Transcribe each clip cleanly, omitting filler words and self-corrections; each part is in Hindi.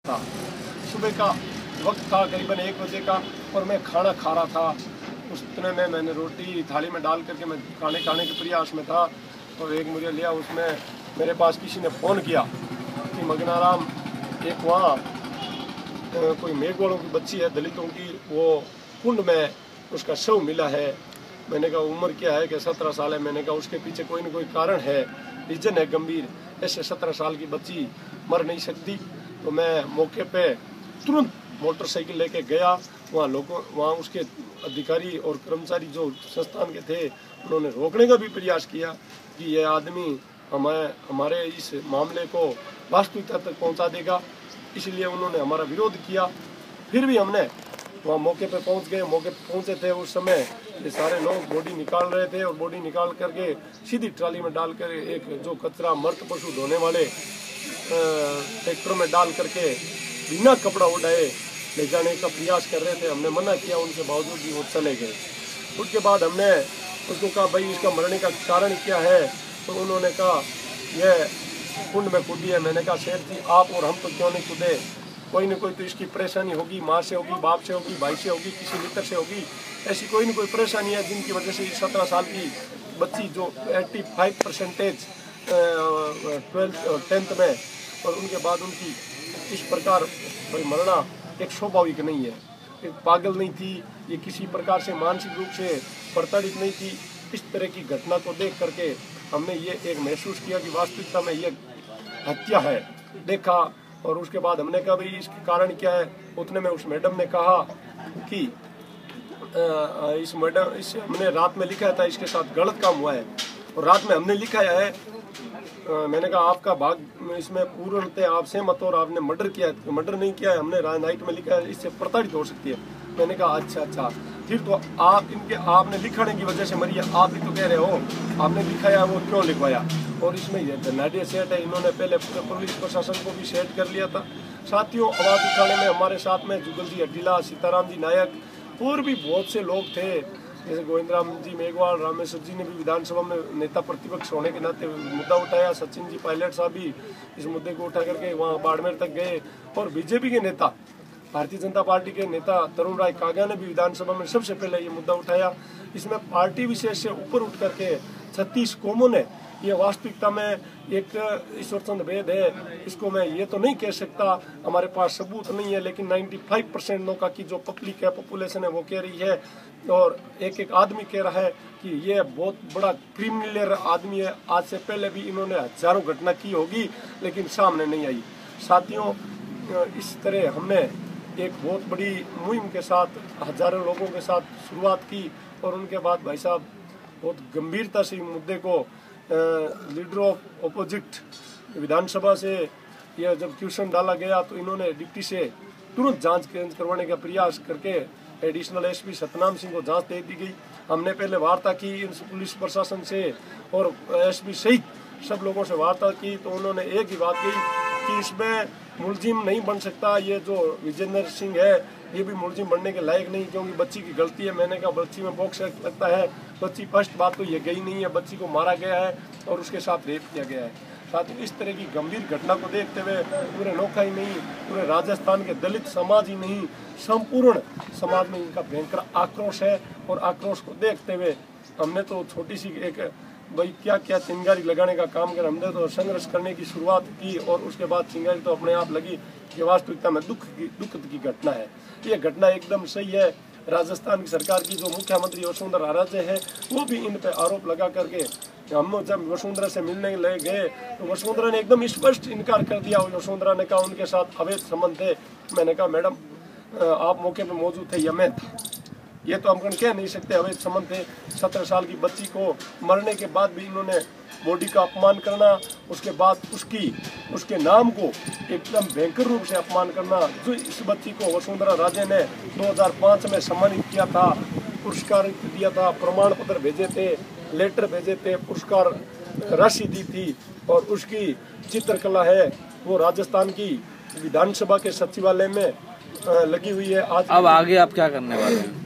था। सुबह का वक्त था करीबन 1 बजे का और मैं खाना खा रहा था। उस इतने में मैंने रोटी थाली में डाल करके मैं खाने के प्रयास में था और एक मुझे लिया। उसमें मेरे पास किसी ने फ़ोन किया कि मगनाराम एक वहाँ कोई मेघवालों की बच्ची है दलितों की, वो कुंड में उसका शव मिला है। मैंने कहा उम्र क्या है कि 17 साल है। मैंने कहा उसके पीछे कोई न कोई कारण है, रीजन है गंभीर, ऐसे 17 साल की बच्ची मर नहीं सकती। तो मैं मौके पे तुरंत मोटरसाइकिल लेके गया। वहाँ उसके अधिकारी और कर्मचारी जो संस्थान के थे उन्होंने रोकने का भी प्रयास किया कि यह आदमी हमारे इस मामले को वास्तविकता तक पहुँचा देगा, इसलिए उन्होंने हमारा विरोध किया। फिर भी हमने वहाँ मौके पे पहुँच गए। मौके पे पहुँचे थे उस समय ये सारे लोग बॉडी निकाल रहे थे और बॉडी निकाल करके सीधी ट्राली में डालकर एक जो कचरा मृत पशु धोने वाले ट्रैक्टर में डाल करके बिना कपड़ा उड़ाए ले जाने का प्रयास कर रहे थे। हमने मना किया, उनके बावजूद भी वो चले गए। उसके बाद हमने उसको कहा भाई इसका मरने का कारण क्या है, तो उन्होंने कहा यह कुंड में कूदी है। मैंने कहा शेर जी आप और हम तो क्यों नहीं कूदे, कोई न कोई तो इसकी परेशानी होगी, माँ से होगी, बाप से होगी, भाई से होगी, किसी मित्र से होगी। ऐसी कोई न कोई परेशानी है जिनकी वजह से 17 साल की बच्ची जो 85% 10th में और उनके बाद उनकी इस प्रकार मरना एक स्वाभाविक नहीं है। एक पागल नहीं थी, ये किसी प्रकार से मानसिक रूप से प्रताड़ित नहीं थी। इस तरह की घटना को देख करके हमने ये एक महसूस किया कि वास्तविकता में ये हत्या है, देखा। और उसके बाद हमने कहा भाई इसके कारण क्या है। उतने में उस मैडम ने कहा कि इस हमने रात में लिखा था इसके साथ गलत काम हुआ है और रात में हमने लिखा है। मैंने कहा आपका भाग इसमें पूर्णतः आप सहमत और आपने मर्डर किया है। मर्डर नहीं किया है, हमने नाइट में लिखा है, इससे प्रताड़ित हो सकती है। मैंने कहा अच्छा फिर तो आपने लिखाने की वजह से मरी है, आप ही तो कह रहे हो आपने लिखाया वो क्यों लिखवाया। और इसमें धनाढ़ सेट है, इन्होंने पहले पूरे पुलिस प्रशासन को भी सेट कर लिया था। साथियों आवाज़ उठाने में हमारे साथ में जुगल जी हड्डीला, सीताराम जी नायक और भी बहुत से लोग थे, जैसे गोविंदराम जी मेघवाल, रामेश्वर जी ने भी विधानसभा में नेता प्रतिपक्ष होने के नाते मुद्दा उठाया। सचिन जी पायलट साहब भी इस मुद्दे को उठा करके वहाँ बाड़मेर तक गए। और बीजेपी के नेता, भारतीय जनता पार्टी के नेता तरुण राय कागा ने भी विधानसभा में सबसे पहले ये मुद्दा उठाया। इसमें पार्टी विशेष से ऊपर उठ करके 36 कौमों ने ये वास्तविकता में एक ईश्वर चंद्र भेद है, इसको मैं ये तो नहीं कह सकता, हमारे पास सबूत नहीं है, लेकिन 95% लोगों की जो पब्लिक है, पॉपुलेशन है, वो कह रही है। और एक आदमी कह रहा है कि ये बहुत बड़ा क्रिमिनल आदमी है। आज से पहले भी इन्होंने हजारों घटना की होगी लेकिन सामने नहीं आई। साथियों इस तरह हमने एक बहुत बड़ी मुहिम के साथ हजारों लोगों के साथ शुरुआत की और उनके बाद भाई साहब बहुत गंभीरता से मुद्दे को लीडर ऑफ अपोजिट विधानसभा से यह जब क्वेश्चन डाला गया तो इन्होंने डिप्टी से तुरंत जांच करवाने का प्रयास करके एडिशनल एसपी सतनाम सिंह को जांच दे दी गई। हमने पहले वार्ता की पुलिस प्रशासन से और एसपी सहित सब लोगों से वार्ता की, तो उन्होंने एक ही बात कही कि इसमें मुलजिम नहीं बन सकता, ये जो विजेंद्र सिंह है ये भी मुलजिम बनने के लायक नहीं क्योंकि बच्ची की गलती है। मैंने कहा बच्ची में बॉक्स लगता है, बच्ची फर्स्ट बात तो ये गई नहीं है, बच्ची को मारा गया है और उसके साथ रेप किया गया है। साथ ही इस तरह की गंभीर घटना को देखते हुए पूरे नौखा ही नहीं, पूरे राजस्थान के दलित समाज ही नहीं, संपूर्ण समाज में इनका भयंकर आक्रोश है। और आक्रोश को देखते हुए हमने तो छोटी सी एक भाई क्या चिंगारी लगाने का काम कर, हमने तो संघर्ष करने की शुरुआत की और उसके बाद चिंगारी तो अपने आप लगी कि वास्तविकता में दुख की घटना है। ये घटना एकदम सही है। राजस्थान की सरकार की जो मुख्यमंत्री वसुंधरा राजे है वो भी इन पे आरोप लगा करके, हम जब वसुंधरा से मिलने ले गए तो वसुंधरा ने एकदम स्पष्ट इनकार कर दिया। वसुंधरा ने कहा उनके साथ अवैध संबंध थे। मैंने कहा मैडम आप मौके पर मौजूद थे या मैं था, ये तो हम कह नहीं सकते अवैध संबंध थे। 17 साल की बच्ची को मरने के बाद भी इन्होंने बॉडी का अपमान करना, उसके बाद उसके नाम को एकदम भयंकर रूप से अपमान करना। जो इस बच्ची को वसुंधरा राजे ने 2005 में सम्मानित किया था, पुरस्कार दिया था, प्रमाण पत्र भेजे थे, लेटर भेजे थे, पुरस्कार राशि दी थी और उसकी चित्रकला है वो राजस्थान की विधानसभा के सचिवालय में लगी हुई है। आज अब आगे आप क्या करने वाले हैं,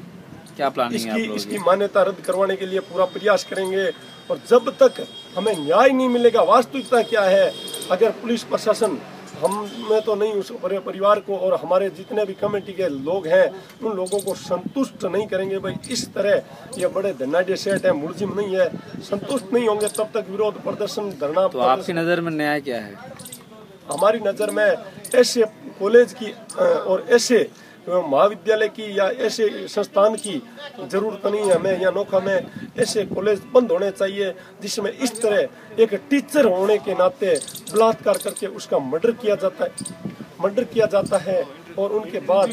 क्या प्लानिंग है? इसकी मान्यता रद्द करवाने के लिए पूरा प्रयास करेंगे और जब तक हमें न्याय नहीं मिलेगा, वास्तविकता क्या है, अगर पुलिस प्रशासन मैं तो नहीं उस परिवार को और हमारे जितने भी कमेटी के लोग हैं उन लोगों को संतुष्ट नहीं करेंगे। भाई इस तरह ये बड़े धनाढ़ सेठ है, मुलजिम नहीं है, संतुष्ट नहीं होंगे तब तक विरोध प्रदर्शन धरना। तो आपकी नज़र में न्याय क्या है? हमारी नज़र में ऐसे कॉलेज की और ऐसे महाविद्यालय की या ऐसे संस्थान की जरूरत नहीं है हमें। या नोखा में ऐसे कॉलेज बंद होने चाहिए जिसमें इस तरह एक टीचर होने के नाते बलात्कार करके उसका मर्डर किया जाता है और उनके बाद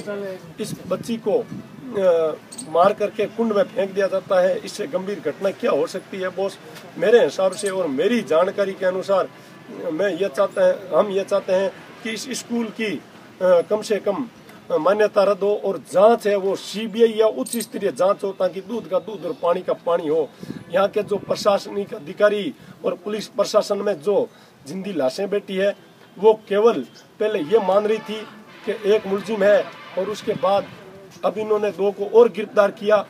इस बच्ची को मार करके कुंड में फेंक दिया जाता है। इससे गंभीर घटना क्या हो सकती है बॉस? मेरे हिसाब से और मेरी जानकारी के अनुसार हम ये चाहते हैं कि इस स्कूल की कम से कम मान्यता रद्द हो और जांच है वो सीबीआई या उच्च स्तरीय जांच हो, ताकि दूध का दूध और पानी का पानी हो। यहाँ के जो प्रशासनिक अधिकारी और पुलिस प्रशासन में जो जिंदी लाशें बैठी है वो केवल पहले ये मान रही थी कि एक मुलजिम है और उसके बाद अब इन्होंने 2 को और गिरफ्तार किया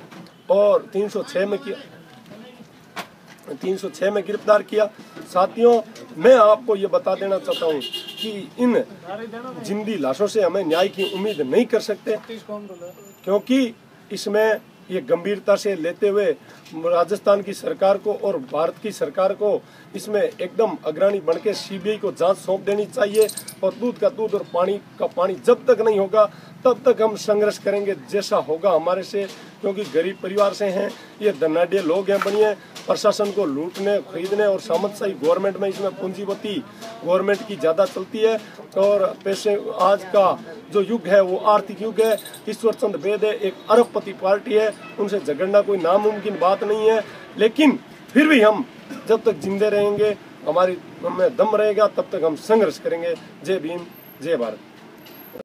और 306 में गिरफ्तार किया। साथियों, मैं आपको ये बता देना चाहता हूँ कि इन जिंदी लाशों से हमें न्याय की उम्मीद नहीं कर सकते, क्योंकि इसमें ये गंभीरता से लेते हुए राजस्थान की सरकार को और भारत की सरकार को इसमें एकदम अग्रणी बनकर सीबीआई को जांच सौंप देनी चाहिए। और दूध का दूध और पानी का पानी जब तक नहीं होगा तब तक हम संघर्ष करेंगे जैसा होगा हमारे से, क्योंकि गरीब परिवार से हैं, ये धनाढ़ लोग हैं बनिए प्रशासन को लूटने खरीदने और सामंतशाही गवर्नमेंट में इसमें पूंजीपति गवर्नमेंट की ज़्यादा चलती है। और पैसे आज का जो युग है वो आर्थिक युग है। ईश्वर चंद बेदे एक अरबपति पार्टी है, उनसे झगड़ना कोई नामुमकिन बात नहीं है। लेकिन फिर भी हम जब तक जिंदे रहेंगे, हमें दम रहेगा, तब तक हम संघर्ष करेंगे। जय भीम, जय भारत।